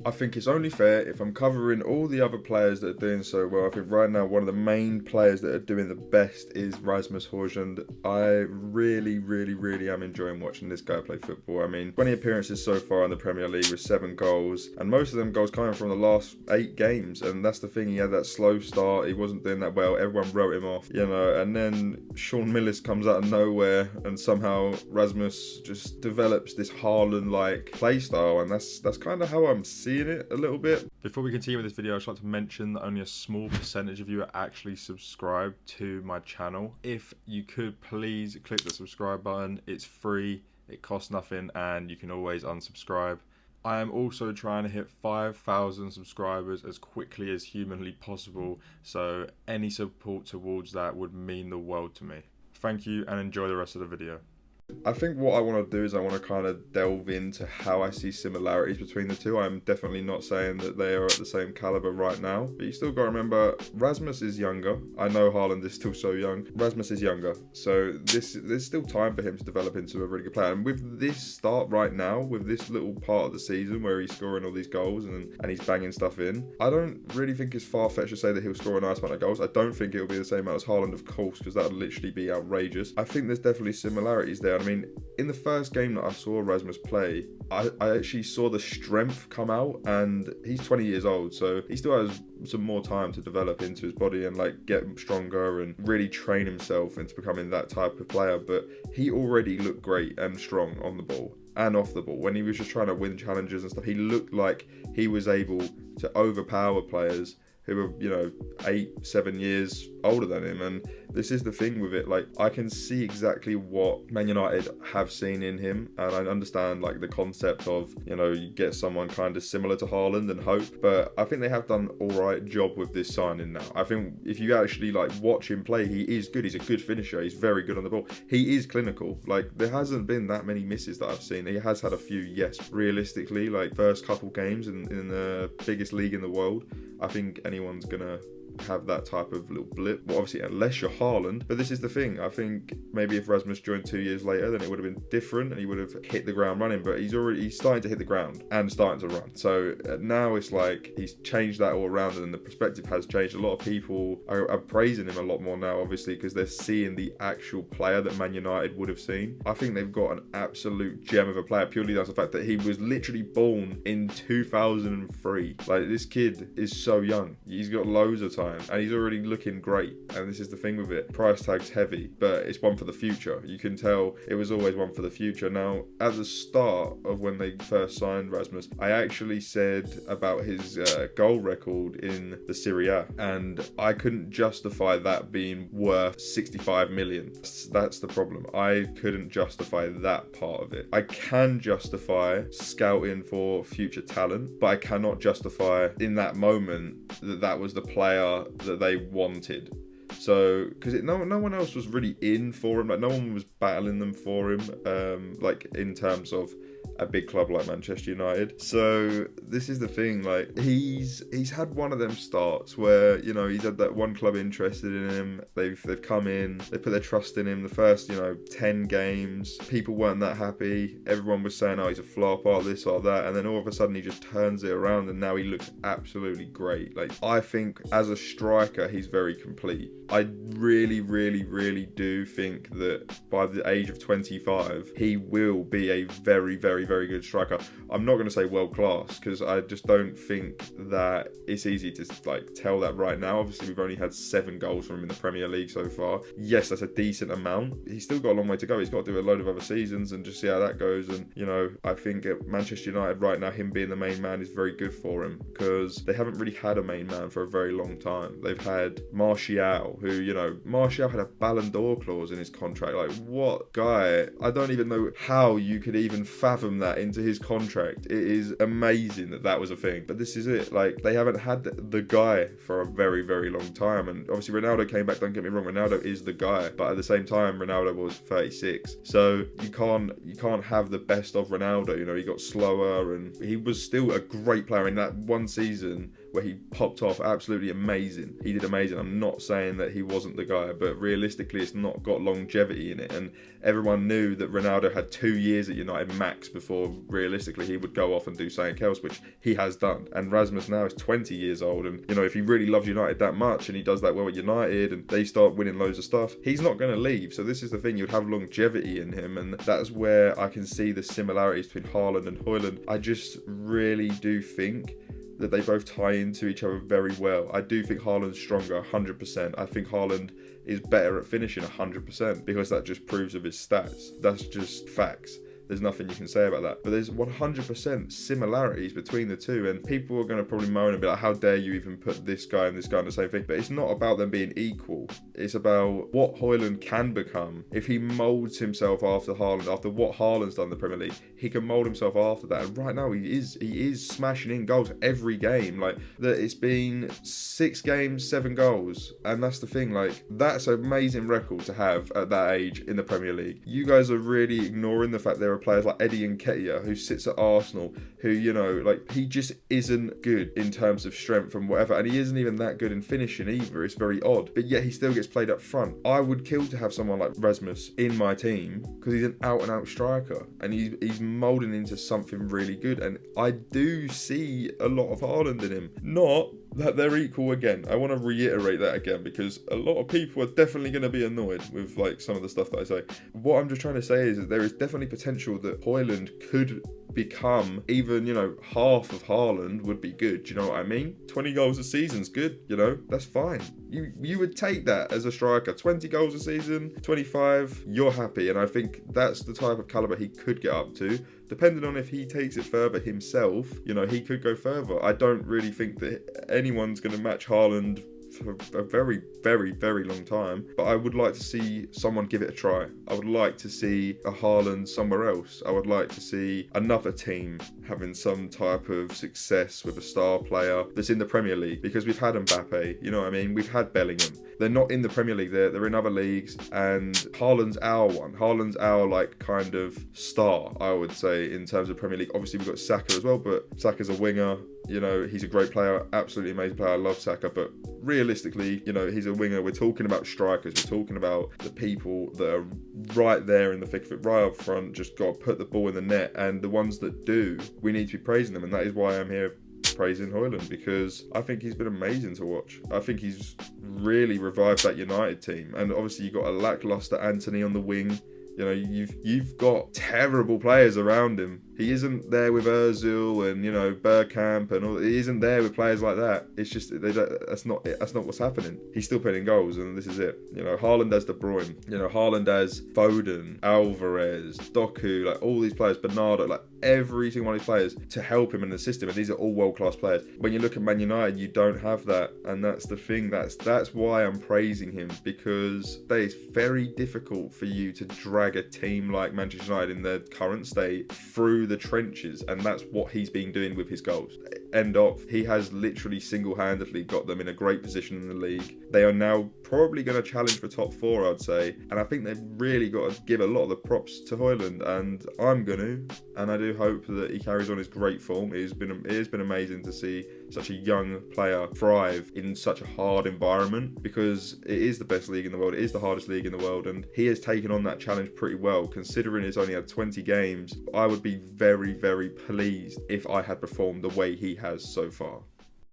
I think it's only fair if I'm covering all the other players that are doing so well. I think right now one of the main players that are doing the best is Rasmus Hojlund. I really am enjoying watching this guy play football. I mean, 20 appearances so far in the Premier League with 7 goals, and most of them goals coming from the last 8 games. And that's the thing, he had that slow start, he wasn't doing that well, everyone wrote him off, you know, and then Sean Millis comes out of nowhere and somehow Rasmus just develops this Haaland-like play style, and that's kind of how I'm seeing it a little bit. Before we continue with this video, I'd just like to mention that only a small percentage of you are actually subscribed to my channel. If you could please click the subscribe button, it's free, it costs nothing, and you can always unsubscribe. I am also trying to hit 5,000 subscribers as quickly as humanly possible, so any support towards that would mean the world to me. Thank you and enjoy the rest of the video. I think what I want to do is I want to kind of delve into how I see similarities between the two. I'm definitely not saying that they are at the same caliber right now, but you still got to remember Rasmus is younger. I know Haaland is still so young. Rasmus is younger, so there's still time for him to develop into a really good player. And with this start right now, with this little part of the season where he's scoring all these goals and he's banging stuff in, I don't really think it's far-fetched to say that he'll score a nice amount of goals. I don't think it'll be the same amount as Haaland, of course, because that would literally be outrageous. I think there's definitely similarities there. I mean, in the first game that I saw Rasmus play, I actually saw the strength come out, and he's 20 years old, so he still has some more time to develop into his body and like get stronger and really train himself into becoming that type of player. But he already looked great and strong on the ball and off the ball. When he was just trying to win challenges and stuff, he looked like he was able to overpower players who were, you know, 8-7 years older than him. And this is the thing with it, like, I can see exactly what Man United have seen in him, and I understand like the concept of, you know, you get someone kind of similar to Haaland and hope, but I think they have done all right job with this signing now. I think if you actually like watch him play, he is good. He's a good finisher, he's very good on the ball, he is clinical. Like, there hasn't been that many misses that I've seen. He has had a few, yes. Realistically, like first couple games in the biggest league in the world, I think anyone's gonna have that type of little blip. Well, obviously, unless you're Haaland. But this is the thing. I think maybe if Rasmus joined 2 years later, then it would have been different and he would have hit the ground running. But he's starting to hit the ground and starting to run. So now it's like he's changed that all around, and the perspective has changed. A lot of people are praising him a lot more now, obviously, because they're seeing the actual player that Man United would have seen. I think they've got an absolute gem of a player purely down to the fact that he was literally born in 2003. Like, this kid is so young. He's got loads of time and he's already looking great. And this is the thing with it, price tag's heavy, but it's one for the future. You can tell it was always one for the future. Now, at the start of when they first signed Rasmus, I actually said about his goal record in the Serie A, and I couldn't justify that being worth 65 million. That's the problem. I couldn't justify that part of it. I can justify scouting for future talent, but I cannot justify in that moment that was the player that they wanted. So, because no one else was really in for him, like no one was battling them for him, like in terms of a big club like Manchester United. So this is the thing, like he's had one of them starts where, you know, he's had that one club interested in him, they've come in, they put their trust in him. The first, you know, 10 games, people weren't that happy, everyone was saying, oh, he's a flop, or this or that, and then all of a sudden he just turns it around and now he looks absolutely great. Like, I think as a striker he's very complete. I really do think that by the age of 25 he will be a very good striker. I'm not going to say world class, because I just don't think that it's easy to like tell that right now. Obviously we've only had 7 goals from him in the Premier League so far. Yes, that's a decent amount. He's still got a long way to go. He's got to do a load of other seasons and just see how that goes. And, you know, I think at Manchester United right now, him being the main man is very good for him, because they haven't really had a main man for a very long time. They've had Martial, who, you know, Martial had a Ballon d'Or clause in his contract. Like, what guy? I don't even know how you could even fathom that into his contract. It is amazing that was a thing. But this is it. Like, they haven't had the guy for a very long time. And obviously Ronaldo came back, don't get me wrong, Ronaldo is the guy, but at the same time Ronaldo was 36, so you can't have the best of Ronaldo. You know, he got slower and he was still a great player in that one season where he popped off absolutely amazing. He did amazing. I'm not saying that he wasn't the guy, but realistically it's not got longevity in it, and everyone knew that Ronaldo had 2 years at United max before realistically he would go off and do something else, which he has done. And Rasmus now is 20 years old, and if he really loves United that much and he does that well at United and they start winning loads of stuff, he's not going to leave. So this is the thing, you'd have longevity in him, and that's where I can see the similarities between Haaland and Hojlund. I just really do think that they both tie into each other very well. I do think Haaland's stronger 100%. I think Haaland is better at finishing 100% because that just proves of his stats. That's just facts. There's nothing you can say about that. But there's 100% similarities between the two, and people are going to probably moan and be like, how dare you even put this guy and this guy in the same thing? But it's not about them being equal. It's about what Hojlund can become. If he moulds himself after Haaland, after what Haaland's done in the Premier League, he can mould himself after that. And right now he is smashing in goals every game. Like, that, it's been 6 games, 7 goals. And that's the thing, like, that's an amazing record to have at that age in the Premier League. You guys are really ignoring the fact there are players like Eddie Nketiah who sits at Arsenal who, like, he just isn't good in terms of strength and whatever, and he isn't even that good in finishing either. It's very odd, but yet he still gets played up front. I would kill to have someone like Rasmus in my team because he's an out and out striker and he's moulding into something really good, and I do see a lot of Haaland in him. Not that they're equal again. I want to reiterate that again because a lot of people are definitely going to be annoyed with like some of the stuff that I say. What I'm just trying to say is that there is definitely potential that Hojlund could become even, half of Haaland would be good. Do you know what I mean? 20 goals a season's good, that's fine. You would take that as a striker. 20 goals a season, 25, you're happy. And I think that's the type of caliber he could get up to. Depending on if he takes it further himself, he could go further. I don't really think that anyone's going to match Haaland for a very, very, very long time, but I would like to see someone give it a try. I would like to see a Haaland somewhere else. I would like to see another team having some type of success with a star player that's in the Premier League, because we've had Mbappe, you know what I mean? We've had Bellingham. They're not in the Premier League, they're in other leagues, and Haaland's our one. Haaland's our kind of star, I would say, in terms of Premier League. Obviously we've got Saka as well, but Saka's a winger. He's a great player, absolutely amazing player. I love Saka, but realistically, he's a winger. We're talking about strikers. We're talking about the people that are right there in the thick of it, right up front, just got to put the ball in the net. And the ones that do, we need to be praising them. And that is why I'm here praising Hojlund, because I think he's been amazing to watch. I think he's really revived that United team. And obviously you've got a lackluster Anthony on the wing. You've got terrible players around him. He isn't there with Ozil and Bergkamp and all. He isn't there with players like that. It's just that's not what's happening. He's still putting in goals, and this is it. Haaland has De Bruyne. Haaland has Foden, Alvarez, Doku, like all these players, Bernardo, like every single one of these players to help him and assist him. And these are all world-class players. When you look at Man United, you don't have that, and that's the thing. That's why I'm praising him, because it's very difficult for you to drag a team like Manchester United in their current state through the trenches, and that's what he's been doing with his goals. End of. He has literally single-handedly got them in a great position in the league. They are now probably going to challenge for top 4, I'd say, and I think they've really got to give a lot of the props to Hojlund, and I'm going to, and I do hope that he carries on his great form. It has been amazing to see such a young player thrive in such a hard environment, because it is the best league in the world, it is the hardest league in the world, and he has taken on that challenge pretty well. Considering he's only had 20 games, I would be very, very pleased if I had performed the way he has so far.